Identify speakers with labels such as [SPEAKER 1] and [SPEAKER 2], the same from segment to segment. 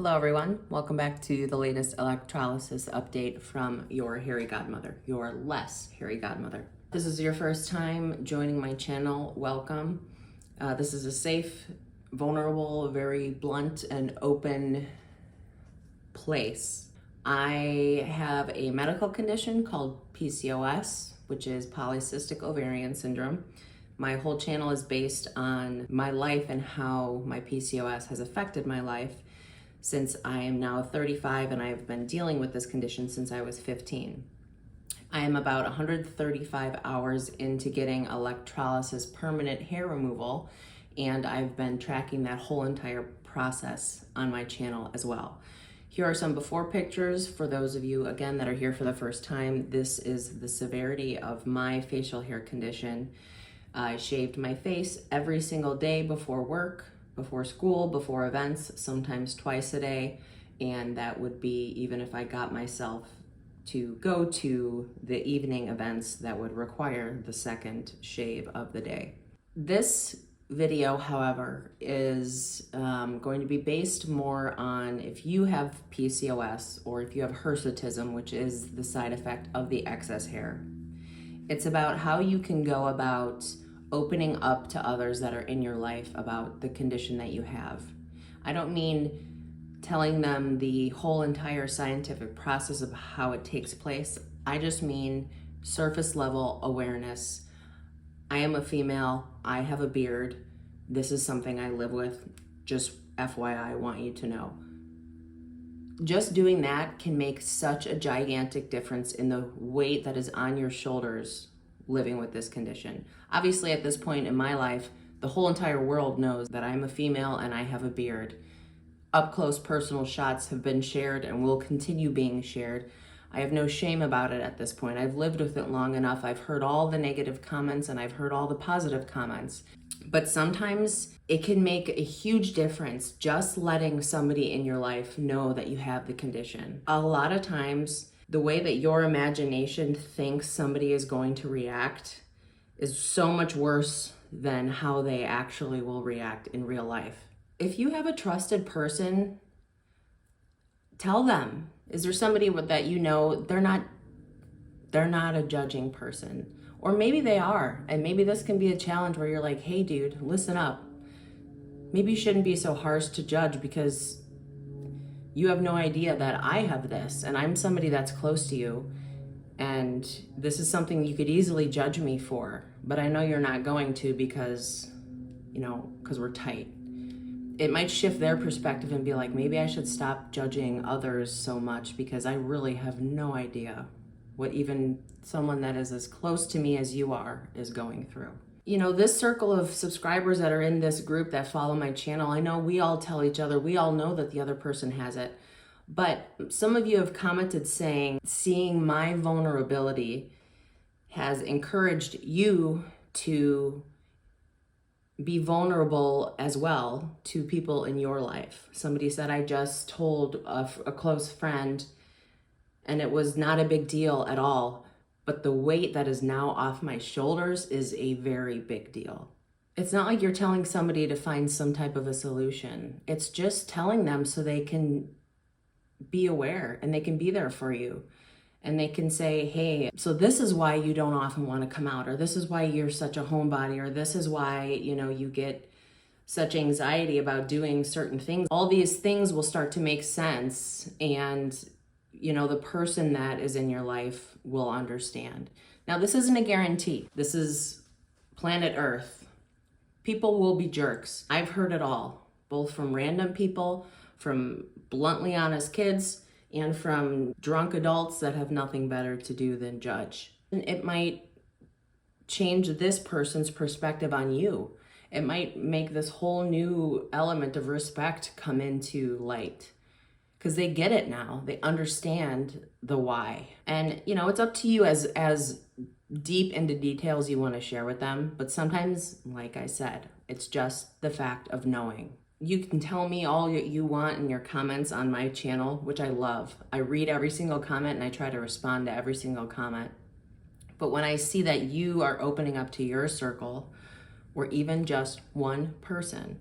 [SPEAKER 1] Hello everyone, welcome back to the latest electrolysis update from your hairy godmother, your less hairy godmother. If this is your first time joining my channel, welcome. This is a safe, vulnerable, very blunt and open place. I have a medical condition called PCOS, which is polycystic ovarian syndrome. My whole channel is based on my life and how my PCOS has affected my life since I am now 35 and I've been dealing with this condition since I was 15. I am about 135 hours into getting electrolysis permanent hair removal, and I've been tracking that whole entire process on my channel as well. Here are some before pictures for those of you, again, that are here for the first time. This is the severity of my facial hair condition. I shaved my face every single day before work, before school, before events, sometimes twice a day, and that would be even if I got myself to go to the evening events that would require the second shave of the day. This video, however, is going to be based more on if you have PCOS or if you have hirsutism, which is the side effect of the excess hair. It's about how you can go about opening up to others that are in your life about the condition that you have. I don't mean telling them the whole entire scientific process of how it takes place. I just mean surface level awareness. I am a female, I have a beard. This is something I live with. Just FYI, I want you to know. Just doing that can make such a gigantic difference in the weight that is on your shoulders living with this condition. Obviously, at this point in my life, the whole entire world knows that I'm a female and I have a beard. Up close personal shots have been shared and will continue being shared. I have no shame about it at this point. I've lived with it long enough. I've heard all the negative comments and I've heard all the positive comments. But sometimes it can make a huge difference just letting somebody in your life know that you have the condition. A lot of times, the way that your imagination thinks somebody is going to react is so much worse than how they actually will react in real life. If you have a trusted person, tell them. Is there somebody that you know they're not a judging person? Or maybe they are, and maybe this can be a challenge where you're like, hey dude, listen up. Maybe you shouldn't be so harsh to judge because you have no idea that I have this and I'm somebody that's close to you and this is something you could easily judge me for, but I know you're not going to because we're tight. It might shift their perspective and be like, maybe I should stop judging others so much because I really have no idea what even someone that is as close to me as you are is going through. This circle of subscribers that are in this group that follow my channel, I know we all tell each other, we all know that the other person has it. But some of you have commented saying, seeing my vulnerability has encouraged you to be vulnerable as well to people in your life. Somebody said, I just told a close friend and it was not a big deal at all. But the weight that is now off my shoulders is a very big deal. It's not like you're telling somebody to find some type of a solution. It's just telling them so they can be aware and they can be there for you. And they can say, hey, so this is why you don't often want to come out, or this is why you're such a homebody, or this is why, you get such anxiety about doing certain things. All these things will start to make sense, and the person that is in your life will understand. Now, this isn't a guarantee. This is planet Earth. People will be jerks. I've heard it all, both from random people, from bluntly honest kids, and from drunk adults that have nothing better to do than judge. And it might change this person's perspective on you. It might make this whole new element of respect come into light. Because they get it now. They understand the why. And, it's up to you as deep into details you want to share with them. But sometimes, like I said, it's just the fact of knowing. You can tell me all you want in your comments on my channel, which I love. I read every single comment and I try to respond to every single comment. But when I see that you are opening up to your circle, or even just one person,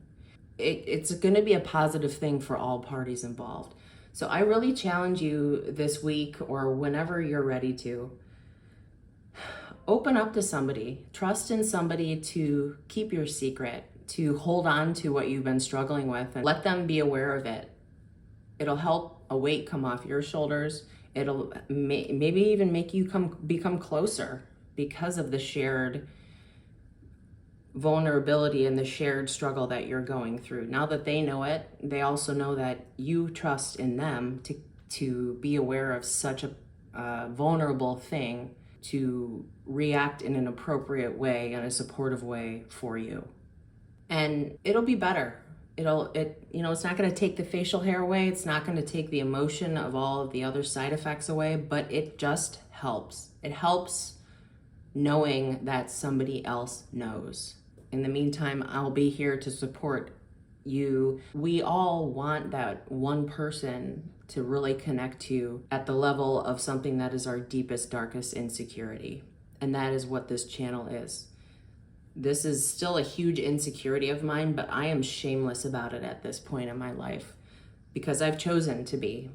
[SPEAKER 1] it's going to be a positive thing for all parties involved. So I really challenge you this week or whenever you're ready to open up to somebody, trust in somebody to keep your secret, to hold on to what you've been struggling with, and let them be aware of it. It'll help a weight come off your shoulders. It'll maybe even make you become closer because of the shared vulnerability and the shared struggle that you're going through. Now that they know it, they also know that you trust in them to be aware of such a vulnerable thing, to react in an appropriate way and a supportive way for you. And it'll be better. It's not going to take the facial hair away. It's not going to take the emotion of all of the other side effects away, but it just helps. It helps knowing that somebody else knows. In the meantime, I'll be here to support you. We all want that one person to really connect to at the level of something that is our deepest, darkest insecurity. And that is what this channel is. This is still a huge insecurity of mine, but I am shameless about it at this point in my life because I've chosen to be.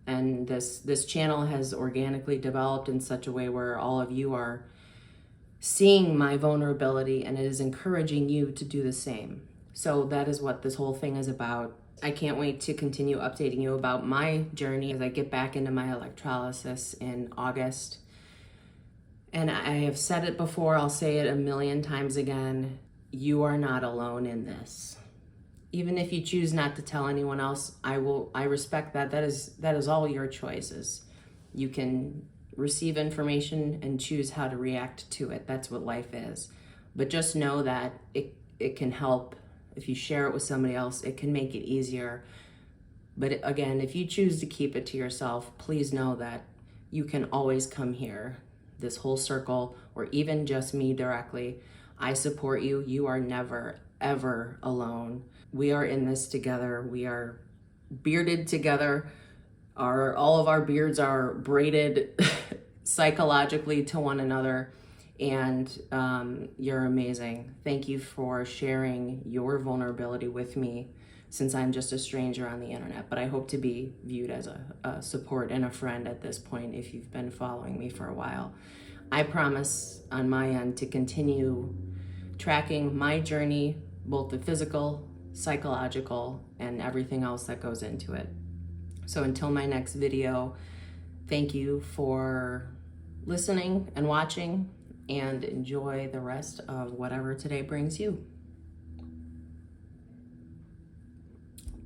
[SPEAKER 1] And this channel has organically developed in such a way where all of you are seeing my vulnerability, and it is encouraging you to do the same. So that is what this whole thing is about. I can't wait to continue updating you about my journey as I get back into my electrolysis in August. And I have said it before, I'll say it a million times again, you are not alone in this. Even if you choose not to tell anyone else, I respect that. That is all your choices. You can receive information and choose how to react to it. That's what life is. But just know that it can help. If you share it with somebody else, it can make it easier. But again, if you choose to keep it to yourself, please know that you can always come here, this whole circle, or even just me directly. I support you. You are never, ever alone. We are in this together. We are bearded together. All of our beards are braided psychologically to one another, and you're amazing. Thank you for sharing your vulnerability with me, since I'm just a stranger on the internet, but I hope to be viewed as a support and a friend at this point if you've been following me for a while. I promise on my end to continue tracking my journey, both the physical, psychological, and everything else that goes into it. So until my next video, thank you for listening and watching, and enjoy the rest of whatever today brings you.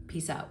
[SPEAKER 1] Peace out.